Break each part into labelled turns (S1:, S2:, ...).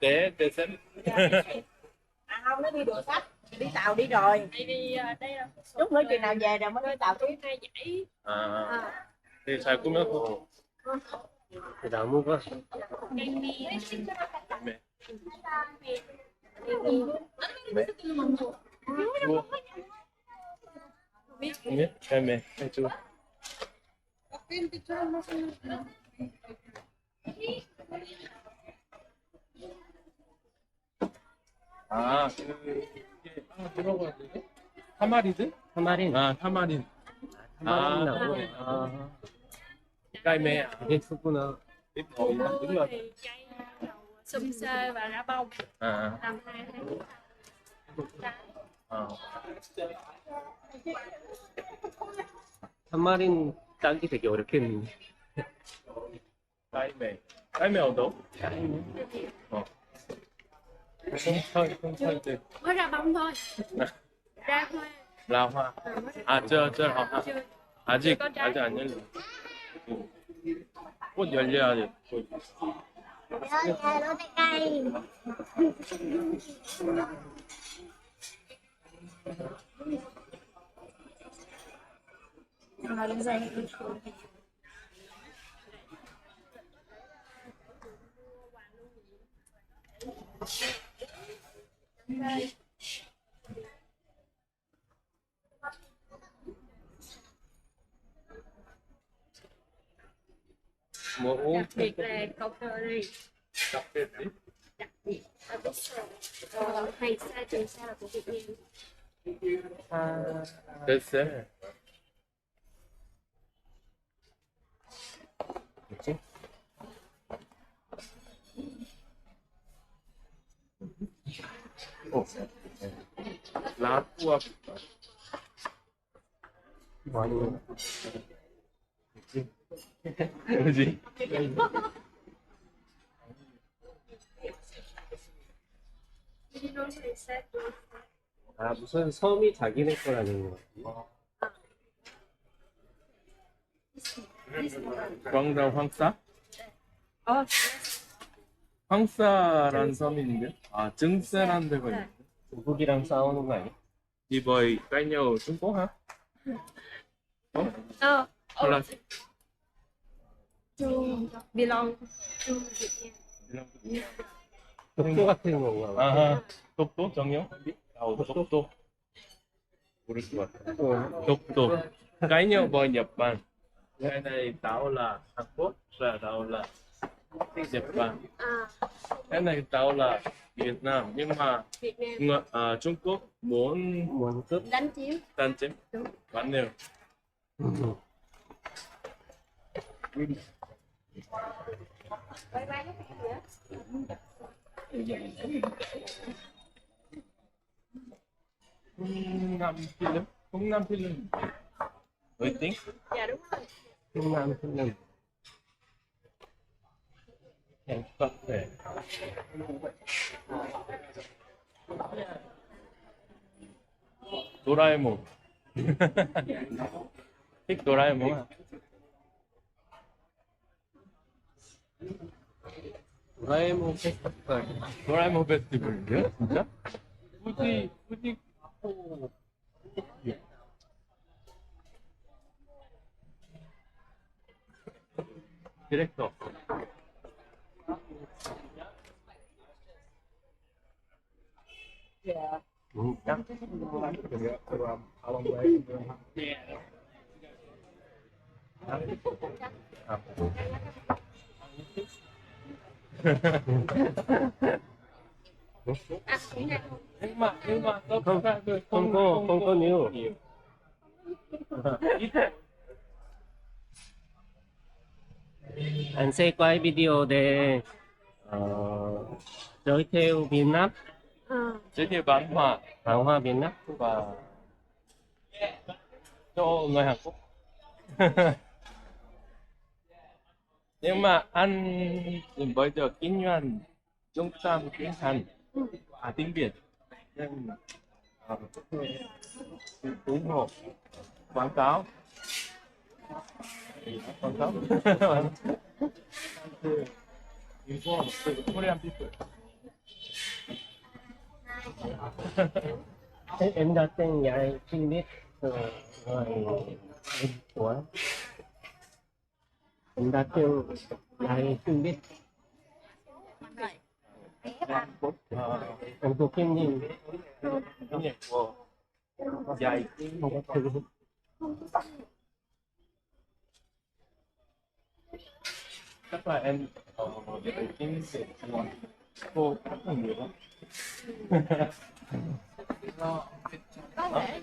S1: để xem.
S2: À không, nó đi đường sách, đi tàu đi rồi.
S3: Đi đây là
S2: Chút nữa chừng nào về rồi mới đi tàu tiếp.
S3: hai dãy.
S1: 네, 잘 꾸몄고.
S4: 그 나무가
S1: 네. 뭐? 네? 네, 해줘. 아, 이게 들어가야 돼? 타마리드?
S4: 타마린.
S1: 아, 타마린.
S4: 타마린 나무.
S1: 타마린.
S4: 아,
S1: Cây me.
S4: 되게 크구나.
S1: Đúng rồi.
S3: Thì cây đầu xum xê và ra bông
S1: À,
S3: tầm 2 tháng.
S1: à.
S4: 타마린 따기 되게 어렵겠는데.
S1: Cây me. Cây me 어떤? không thôi được.
S3: Mới ra bông thôi. Ra hoa.
S1: Là hoa. À, chưa hoa.
S3: Chưa.
S1: 아직
S3: có trái.
S1: 아직 안 열려. 꽃 열려야 돼. 꽃.
S5: nó tay cây
S1: 뭐 오?
S3: Đặc biệt là cầu curry.
S1: đặc biệt gì?
S3: Đặc biệt ở Bích Sơn. Hoàng Sa, Trường Sa là của Việt Nam.
S1: 됐어.
S4: 뭐지?
S1: 라꾸아.
S4: 많이
S1: 뭐지?
S4: 아 무슨 섬이 자기네 거라는 거.
S1: 광장 황사?
S3: Ồ,
S1: 황사란 섬이 있는데? 아, 증세란 데가 있는데?
S4: 중국이랑 싸우는 거 아니야?
S1: Đi bơi cãi nhau ở Trung Quốc hả? Hoặc là
S3: belong to Việt Nam.
S4: 독도 같은 건가 봐.
S1: 아, 독도 정녕? 독도. 모를 것 같아. 독도. Cãi nhau bơi Nhật Bản. Cái này tao là Hàn Quốc và tao là Nhật Bản. Cái này tao là Việt Nam nhưng mà
S3: Việt Nam
S1: Trung Quốc muốn
S4: 뭔 뜻?
S3: đánh chiếm.
S1: tan chiếm
S3: Đúng.
S1: bán đều. Nam film nổi tiếng.
S3: Dạ đúng rồi.
S4: 충남 충남.
S1: Hẹn gặp để 도라에몽. thích 도라에몽 à?
S4: 도라에몽 페스티벌.
S1: 도라에몽 페스티벌인데요? 진짜? 후지 디렉터.
S4: 딱
S1: nhưng mà nó
S4: không có nhiều. Anh sẽ quay video để giới thiệu Việt Nam,
S1: giới thiệu văn
S4: hóa Việt Nam.
S1: và cho người Hàn Quốc. Nhưng mà anh bây giờ kinh doanh trung tâm tiếng Hàn và tiếng Việt nên ủng hộ quảng cáo. Inform to the Korean people.
S4: Em đặt tên dạy xin biết rồi của em đặt tên dạy xin biết em thuộc kim nhìn
S1: Cái nhạc của dạy
S4: không có thứ
S1: chắc là em dạy tiếng Việt cô rất là nhiều lắm.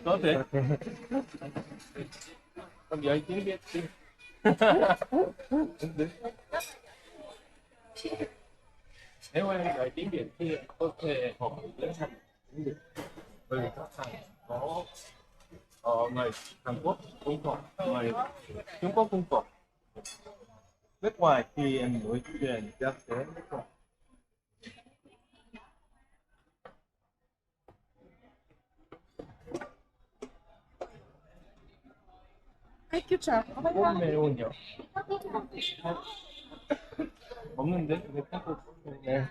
S1: Có thể con dạy tiếng Việt đi. Nếu em dạy tiếng Việt thì có thể học tiếng Hàn. Bởi các thằng có người Hàn Quốc cũng có, người Trung Quốc cũng có. Nước ngoài thì em nói chuyện chắc thế nước ngoài. 꼭 매운요. 없는데? 왜 꼭 네.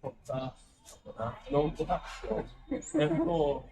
S1: 없다. 너무 좋다. 엠포